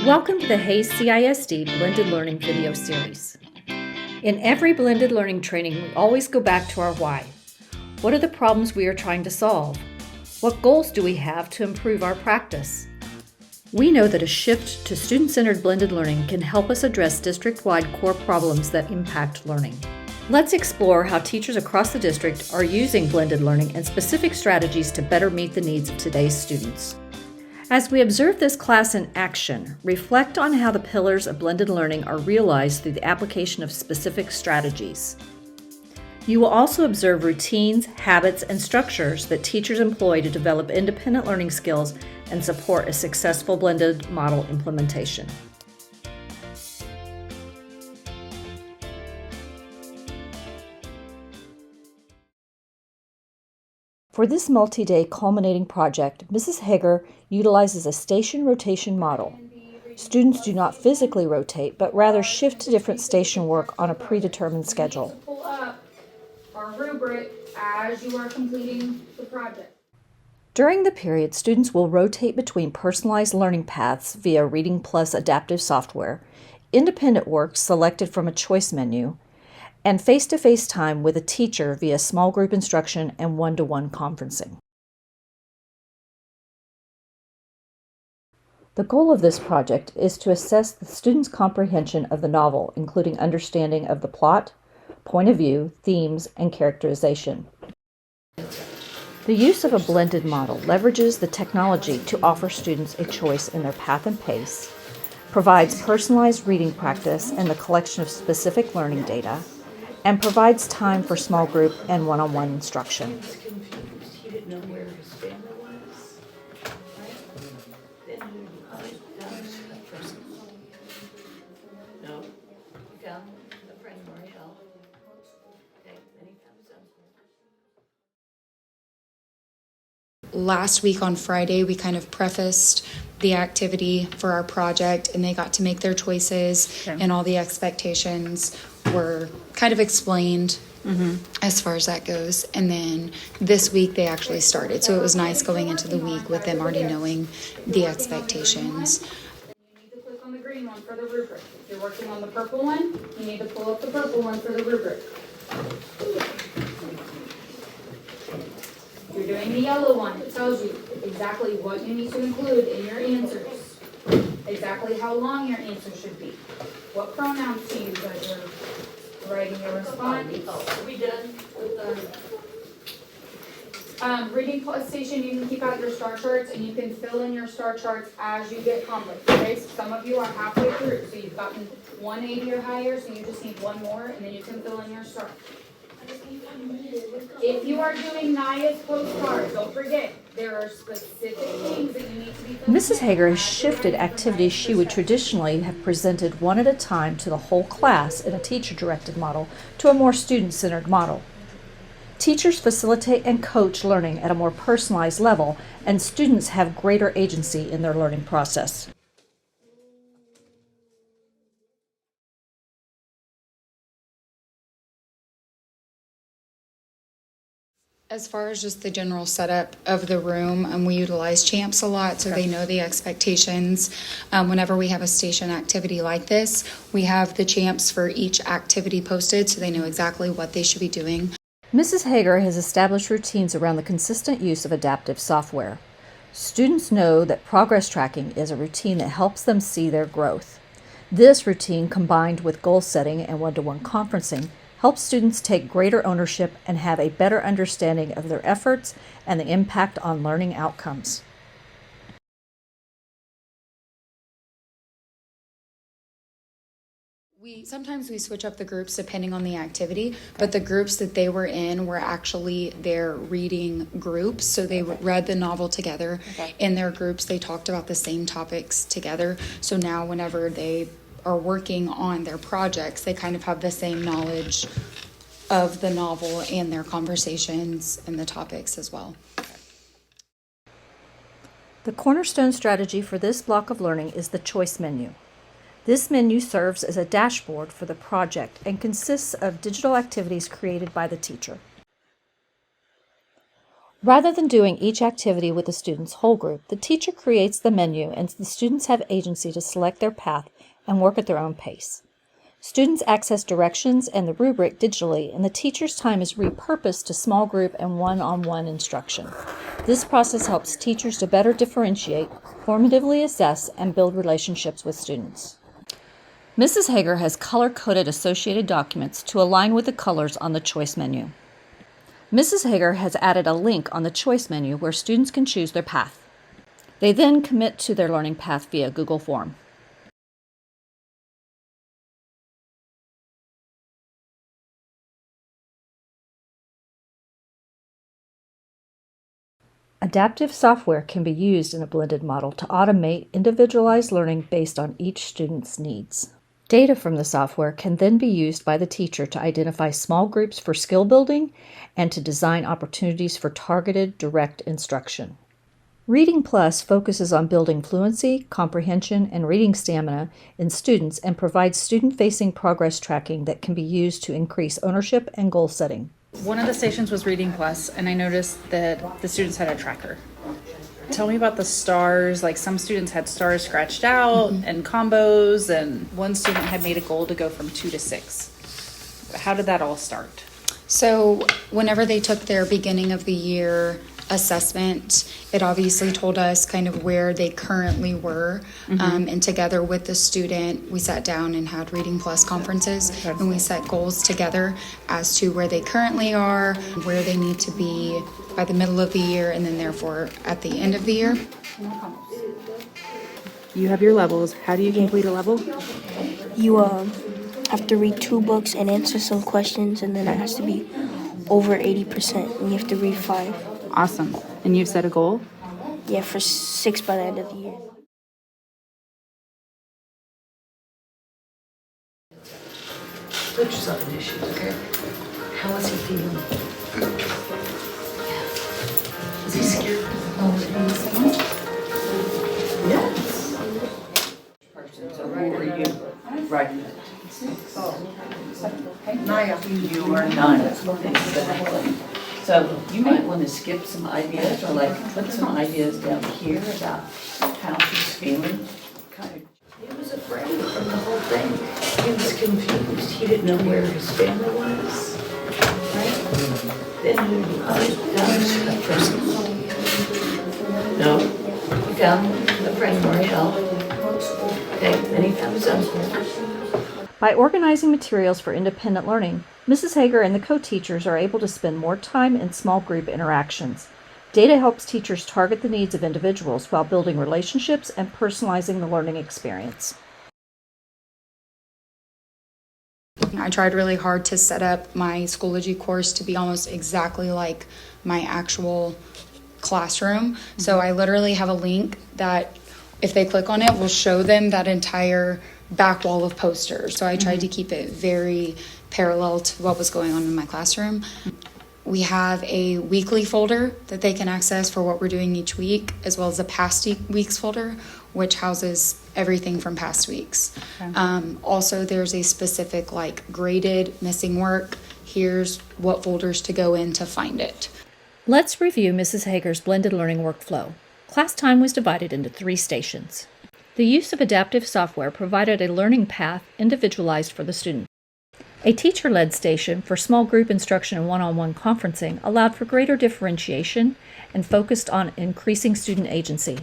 Welcome to the Hayes CISD Blended Learning video series. In every blended learning training, we always go back to our why. What are the problems we are trying to solve? What goals do we have to improve our practice? We know that a shift to student-centered blended learning can help us address district-wide core problems that impact learning. Let's explore how teachers across the district are using blended learning and specific strategies to better meet the needs of today's students. As we observe this class in action, reflect on how the pillars of blended learning are realized through the application of specific strategies. You will also observe routines, habits, and structures that teachers employ to develop independent learning skills and support a successful blended model implementation. For this multi-day culminating project, Mrs. Heger utilizes a station rotation model. Students do not physically rotate, but rather shift to different station work on a predetermined schedule. Pull up our rubric as you are completing the project. During the period, students will rotate between personalized learning paths via Reading Plus adaptive software, independent work selected from a choice menu, and face-to-face time with a teacher via small group instruction and one-to-one conferencing. The goal of this project is to assess the students' comprehension of the novel, including understanding of the plot, point of view, themes, and characterization. The use of a blended model leverages the technology to offer students a choice in their path and pace, provides personalized reading practice and the collection of specific learning data, and provides time for small group and one-on-one instruction. He didn't know where his family was. No. You found a friend, Marielle. Okay, then he found something. Last week on Friday, we kind of prefaced the activity for our project, and they got to make their choices, and all the expectations were kind of explained as far as that goes. And then this week they actually started, so it was nice going into the week with them already knowing the expectations. You need to click on the green one for the rubric. If you're working on the purple one, you need to pull up the purple one for the rubric. If you're doing the yellow one, it tells you exactly what you need to include in your answers, exactly how long your answer should be, what pronouns to use as you're writing your response. Are we done with Reading Plus station, you can keep out your star charts and you can fill in your star charts as you get conflict. Okay, so some of you are halfway through, so you've gotten 180 or higher, so you just need one more, and then you can fill in your star. If you are doing NIA's postcards, don't forget, there are specific things that you need to be filling Mrs. Heger has shifted activities she would traditionally have presented one at a time to the whole class in a teacher-directed model to a more student-centered model. Teachers facilitate and coach learning at a more personalized level, and students have greater agency in their learning process. As far as just the general setup of the room, we utilize champs a lot, so they know the expectations. Whenever we have a station activity like this, we have the champs for each activity posted, so they know exactly what they should be doing. Mrs. Heger has established routines around the consistent use of adaptive software. Students know that progress tracking is a routine that helps them see their growth. This routine, combined with goal setting and one-to-one conferencing, helps students take greater ownership and have a better understanding of their efforts and the impact on learning outcomes. Sometimes we switch up the groups depending on the activity, but the groups that they were in were actually their reading groups, so they read the novel together. In their groups, they talked about the same topics together, so now whenever they are working on their projects, they kind of have the same knowledge of the novel and their conversations and the topics as well. The cornerstone strategy for this block of learning is the choice menu. This menu serves as a dashboard for the project and consists of digital activities created by the teacher. Rather than doing each activity with the student's whole group, the teacher creates the menu and the students have agency to select their path and work at their own pace. Students access directions and the rubric digitally, and the teacher's time is repurposed to small group and one-on-one instruction. This process helps teachers to better differentiate, formatively assess, and build relationships with students. Mrs. Heger has color-coded associated documents to align with the colors on the choice menu. Mrs. Heger has added a link on the choice menu where students can choose their path. They then commit to their learning path via Google Form. Adaptive software can be used in a blended model to automate individualized learning based on each student's needs. Data from the software can then be used by the teacher to identify small groups for skill building and to design opportunities for targeted, direct instruction. Reading Plus focuses on building fluency, comprehension, and reading stamina in students and provides student-facing progress tracking that can be used to increase ownership and goal setting. One of the stations was Reading Plus, and I noticed that the students had a tracker. Tell me about the stars. Like, some students had stars scratched out and combos, and one student had made a goal to go from 2 to 6. How did that all start? So whenever they took their beginning of the year assessment, it obviously told us kind of where they currently were. And together with the student, we sat down and had Reading Plus conferences, and we set goals together as to where they currently are, where they need to be by the middle of the year, and then therefore at the end of the year. You have your levels. How do you complete a level? You have to read 2 books and answer some questions, and then it has to be over 80%, and you have to read 5. Awesome. And you've set a goal? Yeah, for 6 by the end of the year. Put yourself in his shoes, okay? How is he feeling? Is he scared? Yes. Person, so who are you? Right. You are 9. Exactly. So you might want to skip some ideas or like put some ideas down here about how she's feeling. He was afraid from the whole thing. He was confused. He didn't know where his family was. Right? Then he was a person. No. You found a friend, Marielle. Okay, then he found his uncle. By organizing materials for independent learning, Mrs. Heger and the co-teachers are able to spend more time in small group interactions. Data helps teachers target the needs of individuals while building relationships and personalizing the learning experience. I tried really hard to set up my Schoology course to be almost exactly like my actual classroom. So I literally have a link that if they click on it will show them that entire back wall of posters. So I tried to keep it very parallel to what was going on in my classroom. We have a weekly folder that they can access for what we're doing each week, as well as a past weeks folder, which houses everything from past weeks. Okay. Also, there's a specific like graded missing work. Here's what folders to go in to find it. Let's review Mrs. Heger's blended learning workflow. Class time was divided into 3 stations. The use of adaptive software provided a learning path individualized for the student. A teacher-led station for small group instruction and one-on-one conferencing allowed for greater differentiation and focused on increasing student agency.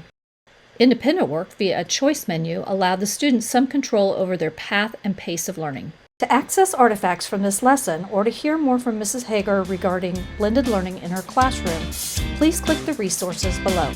Independent work via a choice menu allowed the students some control over their path and pace of learning. To access artifacts from this lesson or to hear more from Mrs. Heger regarding blended learning in her classroom, please click the resources below.